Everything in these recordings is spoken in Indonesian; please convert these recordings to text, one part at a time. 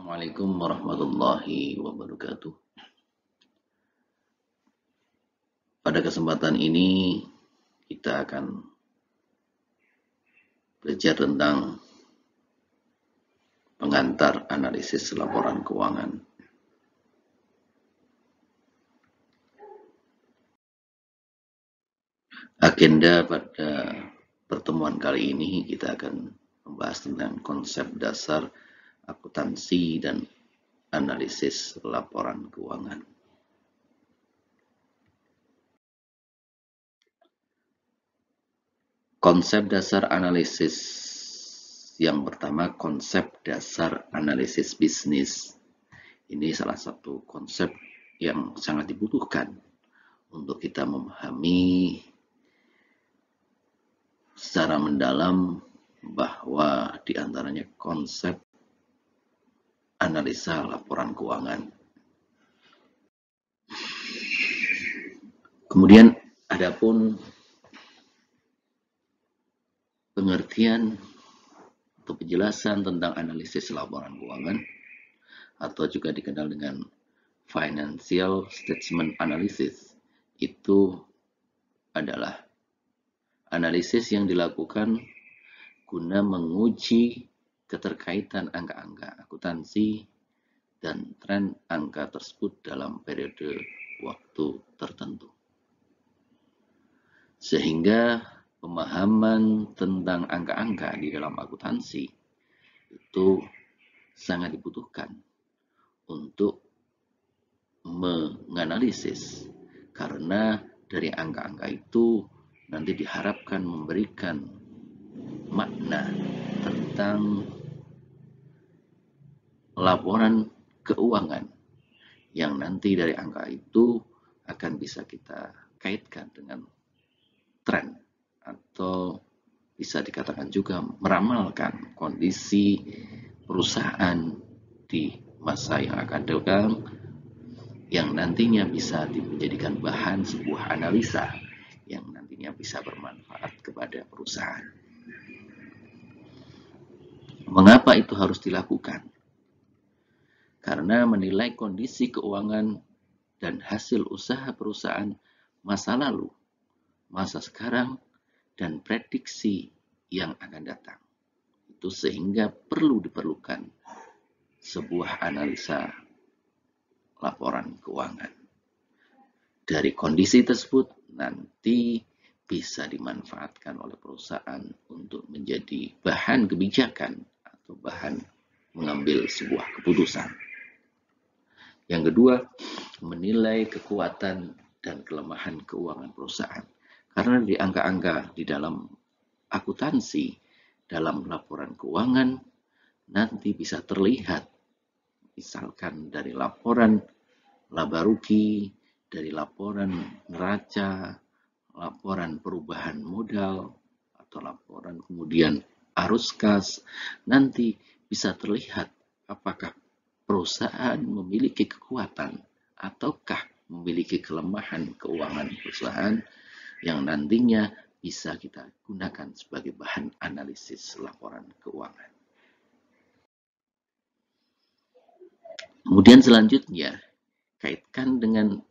Assalamualaikum warahmatullahi wabarakatuh. Pada kesempatan ini kita akan belajar tentang pengantar analisis laporan keuangan. Agenda pada pertemuan kali ini kita akan membahas tentang konsep dasar akuntansi dan analisis laporan keuangan. Konsep dasar analisis yang pertama, konsep dasar analisis bisnis. Ini salah satu konsep yang sangat dibutuhkan untuk kita memahami secara mendalam bahwa di antaranya konsep analisa laporan keuangan. Kemudian adapun pengertian atau penjelasan tentang analisis laporan keuangan atau juga dikenal dengan financial statement analysis, itu adalah analisis yang dilakukan guna menguji keterkaitan angka-angka akuntansi dan tren angka tersebut dalam periode waktu tertentu. Sehingga pemahaman tentang angka-angka di dalam akuntansi itu sangat dibutuhkan untuk menganalisis, karena dari angka-angka itu nanti diharapkan memberikan makna tentang laporan keuangan yang nanti dari angka itu akan bisa kita kaitkan dengan tren atau bisa dikatakan juga meramalkan kondisi perusahaan di masa yang akan datang yang nantinya bisa dijadikan bahan sebuah analisa yang nantinya bisa bermanfaat kepada perusahaan. Mengapa itu harus dilakukan? Karena menilai kondisi keuangan dan hasil usaha perusahaan masa lalu, masa sekarang, dan prediksi yang akan datang. Itu sehingga diperlukan sebuah analisa laporan keuangan. Dari kondisi tersebut nanti bisa dimanfaatkan oleh perusahaan untuk menjadi bahan kebijakan atau bahan mengambil sebuah keputusan. Yang kedua, menilai kekuatan dan kelemahan keuangan perusahaan. Karena di angka-angka di dalam akuntansi, dalam laporan keuangan, nanti bisa terlihat, misalkan dari laporan laba rugi, dari laporan neraca, laporan perubahan modal, atau laporan kemudian arus kas, nanti bisa terlihat apakah perusahaan memiliki kekuatan ataukah memiliki kelemahan keuangan perusahaan yang nantinya bisa kita gunakan sebagai bahan analisis laporan keuangan. Kemudian selanjutnya, kaitkan dengan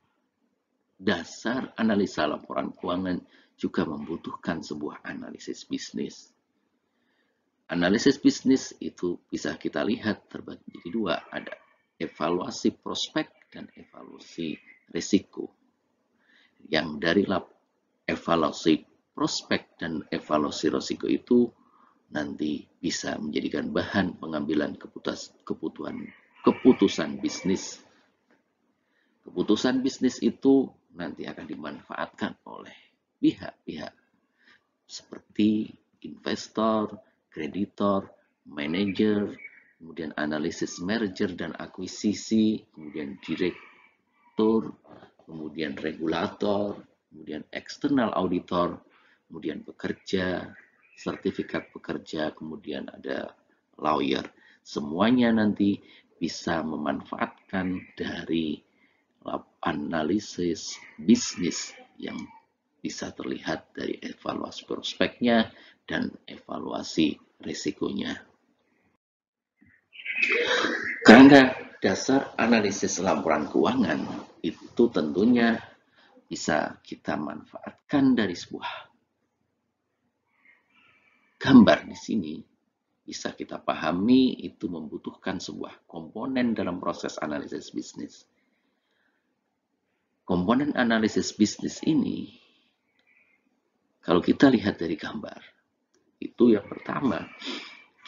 dasar analisa laporan keuangan juga membutuhkan sebuah analisis bisnis. Analisis bisnis itu bisa kita lihat terbagi menjadi dua, ada evaluasi prospek dan evaluasi risiko. Yang dari evaluasi prospek dan evaluasi risiko itu nanti bisa menjadikan bahan pengambilan keputusan bisnis. Keputusan bisnis itu nanti akan dimanfaatkan oleh pihak-pihak seperti investor, kreditor, manajer, kemudian analisis merger dan akuisisi, kemudian direktur, kemudian regulator, kemudian eksternal auditor, kemudian pekerja, sertifikat pekerja, kemudian ada lawyer. Semuanya nanti bisa memanfaatkan dari analisis bisnis yang bisa terlihat dari evaluasi prospeknya dan evaluasi risikonya. Karena Karena dasar analisis laporan keuangan itu tentunya bisa kita manfaatkan dari sebuah gambar di sini. Bisa kita pahami itu membutuhkan sebuah komponen dalam proses analisis bisnis. Komponen analisis bisnis ini, kalau kita lihat dari gambar, itu yang pertama,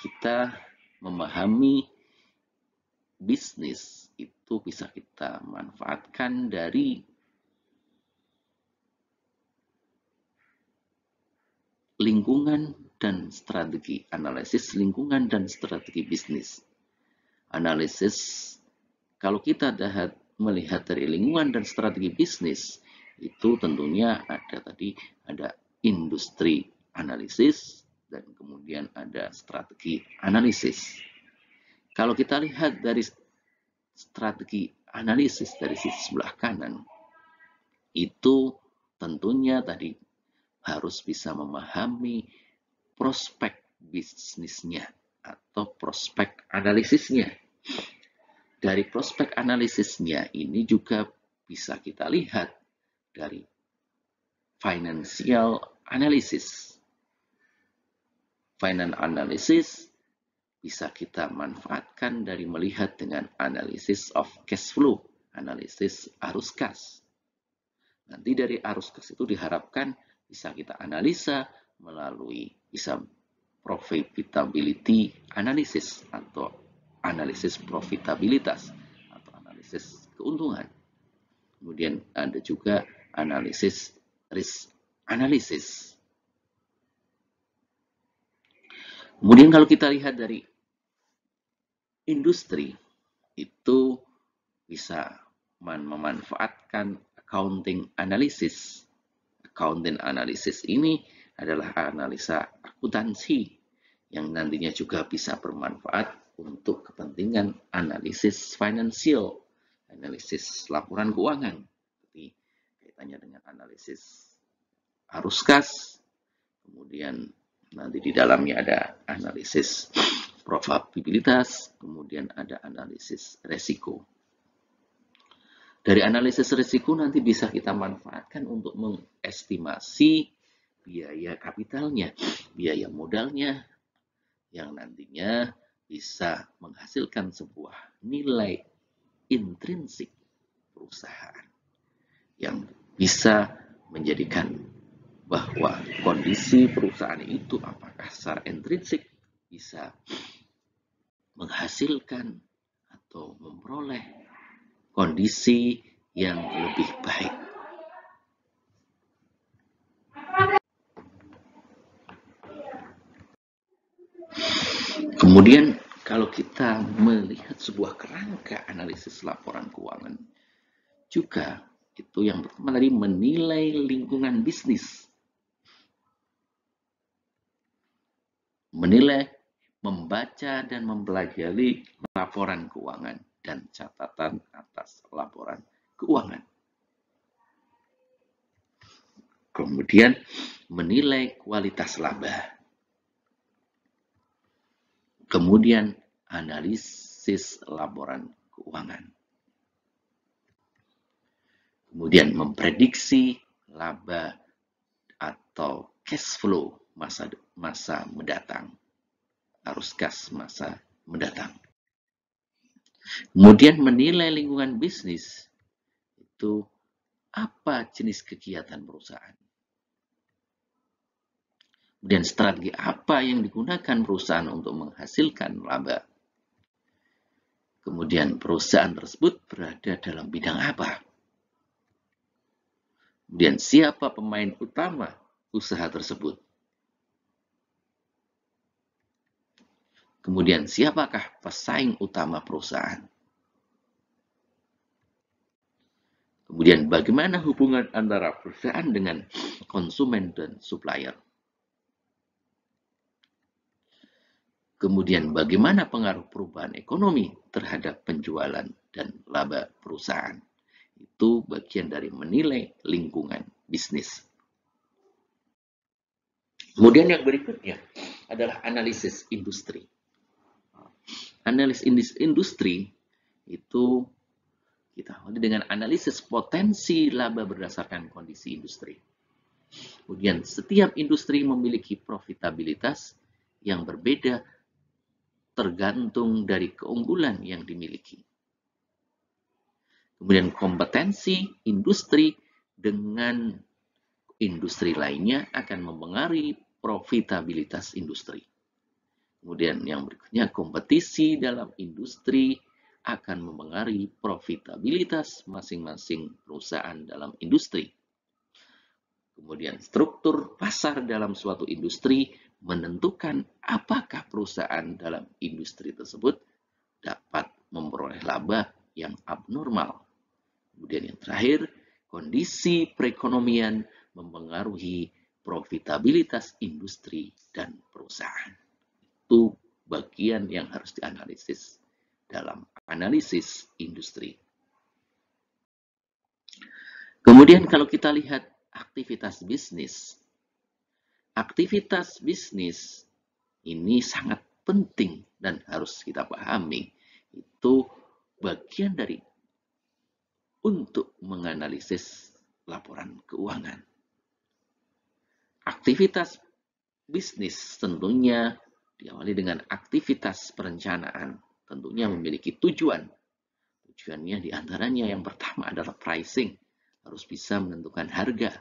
kita memahami bisnis itu bisa kita manfaatkan dari lingkungan dan strategi, analisis lingkungan dan strategi bisnis. Analisis, kalau kita melihat dari lingkungan dan strategi bisnis, itu tentunya ada industri analisis dan kemudian ada strategi analisis. Kalau kita lihat dari strategi analisis dari sisi sebelah kanan, itu tentunya tadi harus bisa memahami prospek bisnisnya atau prospek analisisnya. Dari prospek analisisnya ini juga bisa kita lihat dari financial analysis. Finance analysis bisa kita manfaatkan dari melihat dengan analisis of cash flow, analisis arus kas. Nanti dari arus kas itu diharapkan bisa kita analisa melalui bisa profitability analysis atau analisis profitabilitas atau analisis keuntungan. Kemudian ada juga analisis risk analysis. Kemudian kalau kita lihat dari industri, itu bisa memanfaatkan accounting analysis. Accounting analysis ini adalah analisa akuntansi yang nantinya juga bisa bermanfaat untuk kepentingan analisis finansial, analisis laporan keuangan. Jadi kaitannya dengan analisis arus kas, kemudian nanti di dalamnya ada analisis probabilitas, kemudian ada analisis resiko. Dari analisis risiko nanti bisa kita manfaatkan untuk mengestimasi biaya kapitalnya, biaya modalnya, yang nantinya bisa menghasilkan sebuah nilai intrinsik perusahaan yang bisa menjadikan bahwa kondisi perusahaan itu apakah secara intrinsik bisa menghasilkan atau memperoleh kondisi yang lebih baik. Kemudian kalau kita melihat sebuah kerangka analisis laporan keuangan, juga itu yang pertama tadi menilai lingkungan bisnis. Menilai, membaca dan mempelajari laporan keuangan dan catatan atas laporan keuangan. Kemudian menilai kualitas laba. Kemudian analisis laporan keuangan. Kemudian memprediksi laba atau cash flow masa mendatang. Arus kas masa mendatang. Kemudian menilai lingkungan bisnis. Itu apa jenis kegiatan perusahaan. Kemudian strategi apa yang digunakan perusahaan untuk menghasilkan laba. Kemudian perusahaan tersebut berada dalam bidang apa. Kemudian siapa pemain utama usaha tersebut. Kemudian siapakah pesaing utama perusahaan. Kemudian bagaimana hubungan antara perusahaan dengan konsumen dan supplier. Kemudian bagaimana pengaruh perubahan ekonomi terhadap penjualan dan laba perusahaan. Itu bagian dari menilai lingkungan bisnis. Kemudian yang berikutnya adalah analisis industri. Analisis industri Itu kita awali dengan analisis potensi laba berdasarkan kondisi industri. Kemudian setiap industri memiliki profitabilitas yang berbeda tergantung dari keunggulan yang dimiliki. Kemudian kompetensi industri dengan industri lainnya akan mempengaruhi profitabilitas industri. Kemudian yang berikutnya, kompetisi dalam industri akan mempengaruhi profitabilitas masing-masing perusahaan dalam industri. Kemudian struktur pasar dalam suatu industri menentukan apakah perusahaan dalam industri tersebut dapat memperoleh laba yang abnormal. Kemudian yang terakhir, kondisi perekonomian mempengaruhi profitabilitas industri dan perusahaan. Itu bagian yang harus dianalisis dalam analisis industri. Kemudian kalau kita lihat aktivitas bisnis ini sangat penting dan harus kita pahami. Itu bagian dari untuk menganalisis laporan keuangan. Aktivitas bisnis tentunya diawali dengan aktivitas perencanaan, tentunya memiliki tujuan. Tujuannya diantaranya yang pertama adalah pricing, harus bisa menentukan harga.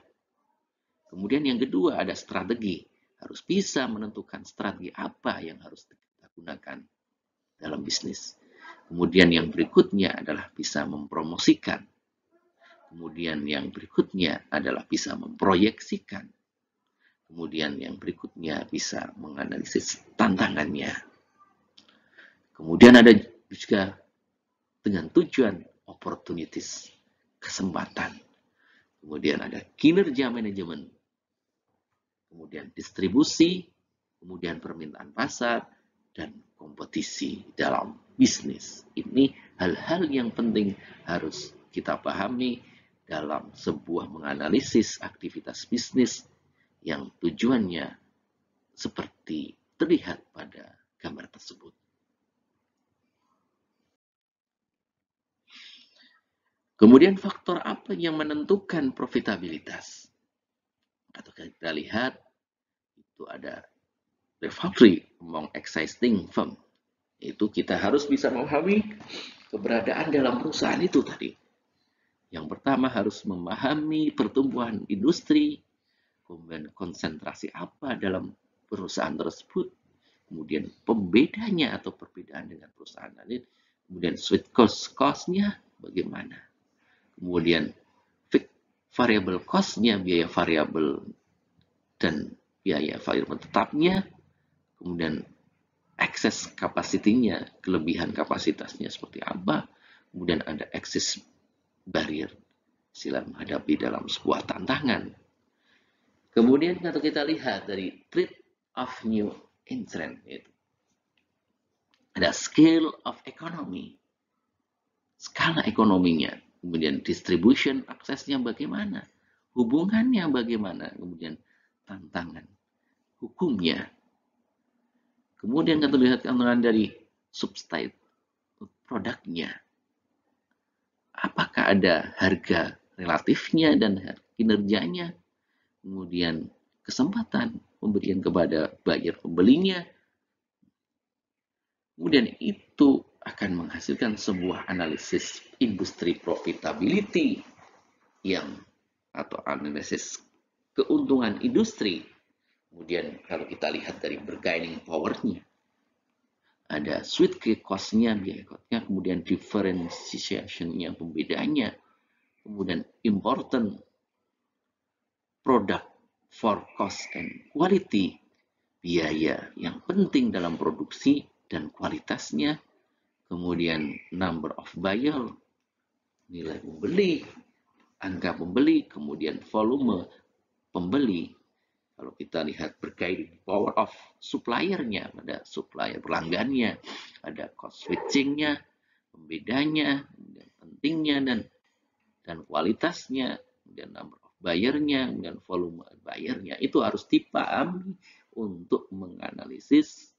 Kemudian yang kedua ada strategi, harus bisa menentukan strategi apa yang harus kita gunakan dalam bisnis. Kemudian yang berikutnya adalah bisa mempromosikan. Kemudian yang berikutnya adalah bisa memproyeksikan. Kemudian yang berikutnya bisa menganalisis tantangannya. Kemudian ada juga dengan tujuan opportunities, kesempatan. Kemudian ada kinerja manajemen. Kemudian distribusi, kemudian permintaan pasar, dan kompetisi dalam bisnis. Ini hal-hal yang penting harus kita pahami dalam sebuah menganalisis aktivitas bisnis yang tujuannya seperti terlihat pada gambar tersebut. Kemudian faktor apa yang menentukan profitabilitas? Atau kita lihat itu ada rivalry among existing firm. Itu kita harus bisa memahami keberadaan dalam perusahaan itu tadi. Yang pertama harus memahami pertumbuhan industri, kemudian konsentrasi apa dalam perusahaan tersebut, kemudian pembedanya atau perbedaan dengan perusahaan lain, kemudian sweet cost-nya bagaimana, kemudian variable cost-nya, biaya variabel dan biaya variabel tetapnya, kemudian excess capacity-nya, kelebihan kapasitasnya seperti apa, kemudian ada excess barrier sila menghadapi dalam sebuah tantangan. Kemudian kalau kita lihat dari trade of new entrant, itu ada scale of economy, skala ekonominya, kemudian distribution aksesnya bagaimana, hubungannya bagaimana, kemudian tantangan hukumnya. Kemudian kita lihat tantangan dari substitute produknya, apakah ada harga relatifnya dan kinerjanya, kemudian kesempatan pemberian kepada buyer pembelinya. Kemudian itu akan menghasilkan sebuah analisis industri profitability atau analisis keuntungan industri. Kemudian kalau kita lihat dari bargaining power-nya, ada sweet cost-nya, biaya cost-nya, kemudian differentiation-nya, pembedanya, kemudian important product for cost and quality, biaya yang penting dalam produksi dan kualitasnya, kemudian number of buyer, nilai pembeli, angka pembeli, kemudian volume pembeli. Kalau kita lihat berkaitan power of supplier-nya, ada supplier pelanggannya, ada cost switching-nya, pembedanya, dan pentingnya dan kualitasnya, dan number of buyer-nya, dan volume buyer-nya. Itu harus dipahami untuk menganalisis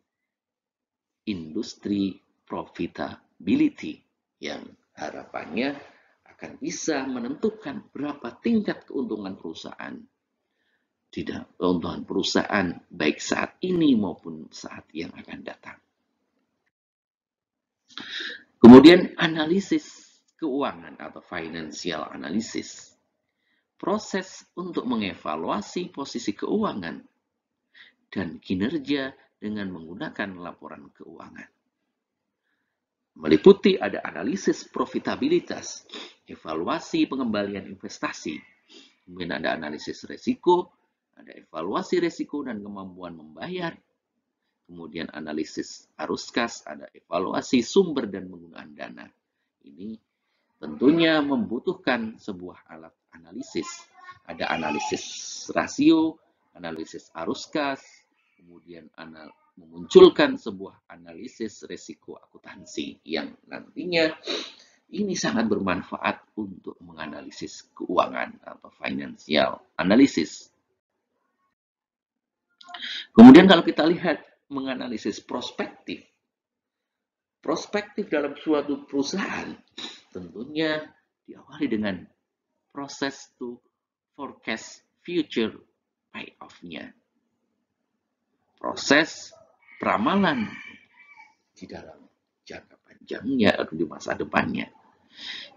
industri profitability. yang harapannya akan bisa menentukan berapa tingkat keuntungan perusahaan. Tidak keuntungan perusahaan baik saat ini maupun saat yang akan datang. Kemudian analisis keuangan atau financial analysis. Proses untuk mengevaluasi posisi keuangan dan kinerja dengan menggunakan laporan keuangan. Meliputi ada analisis profitabilitas, evaluasi pengembalian investasi, kemudian ada analisis risiko, ada evaluasi risiko dan kemampuan membayar, kemudian analisis arus kas, ada evaluasi sumber dan penggunaan dana. Ini tentunya membutuhkan sebuah alat analisis. Ada analisis rasio, analisis arus kas, kemudian memunculkan sebuah analisis risiko akuntansi yang nantinya ini sangat bermanfaat untuk menganalisis keuangan atau financial analysis. Kemudian kalau kita lihat menganalisis prospektif dalam suatu perusahaan tentunya diawali dengan proses to forecast future payoff-nya. Proses peramalan di dalam jangka panjangnya atau di masa depannya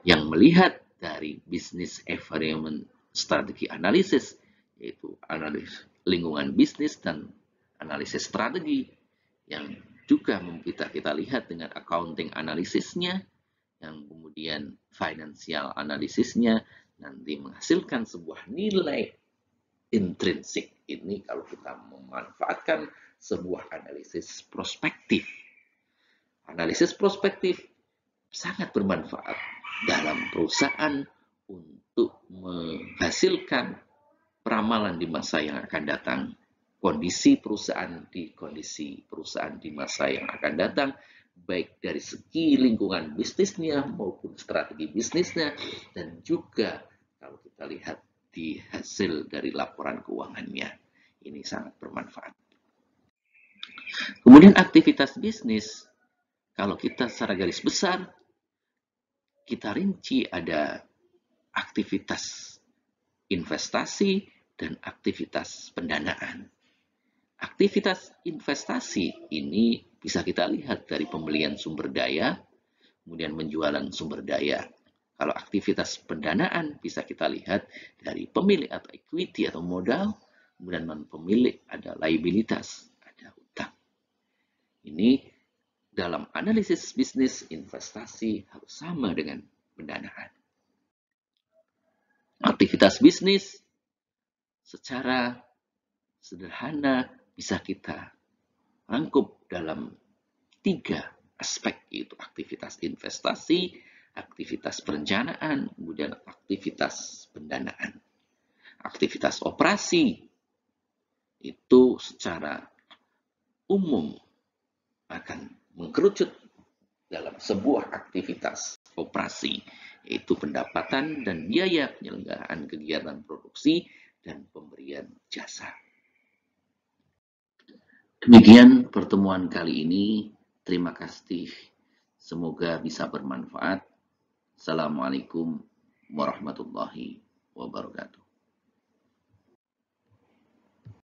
yang melihat dari business environment strategy analysis, yaitu analisis lingkungan bisnis dan analisis strategi yang juga kita lihat dengan accounting analisisnya, yang kemudian financial analisisnya nanti menghasilkan sebuah nilai intrinsik. Ini kalau kita memanfaatkan sebuah analisis prospektif. Analisis prospektif sangat bermanfaat dalam perusahaan untuk menghasilkan peramalan di masa yang akan datang, kondisi perusahaan di masa yang akan datang, baik dari segi lingkungan bisnisnya maupun strategi bisnisnya, dan juga kalau kita lihat di hasil dari laporan keuangannya. Ini sangat bermanfaat. Kemudian aktivitas bisnis, kalau kita secara garis besar, kita rinci ada aktivitas investasi dan aktivitas pendanaan. Aktivitas investasi ini bisa kita lihat dari pembelian sumber daya, kemudian penjualan sumber daya. Kalau aktivitas pendanaan bisa kita lihat dari pemilik atau equity atau modal, kemudian non-pemilik ada liabilitas, ada utang. Ini dalam analisis bisnis investasi harus sama dengan pendanaan. Aktivitas bisnis secara sederhana bisa kita rangkup dalam 3 aspek, yaitu aktivitas investasi, aktivitas perencanaan, kemudian aktivitas pendanaan. Aktivitas operasi itu secara umum akan mengkerucut dalam sebuah aktivitas operasi, yaitu pendapatan dan biaya penyelenggaraan kegiatan produksi dan pemberian jasa. Demikian pertemuan kali ini. Terima kasih. Semoga bisa bermanfaat. Assalamualaikum warahmatullahi wabarakatuh.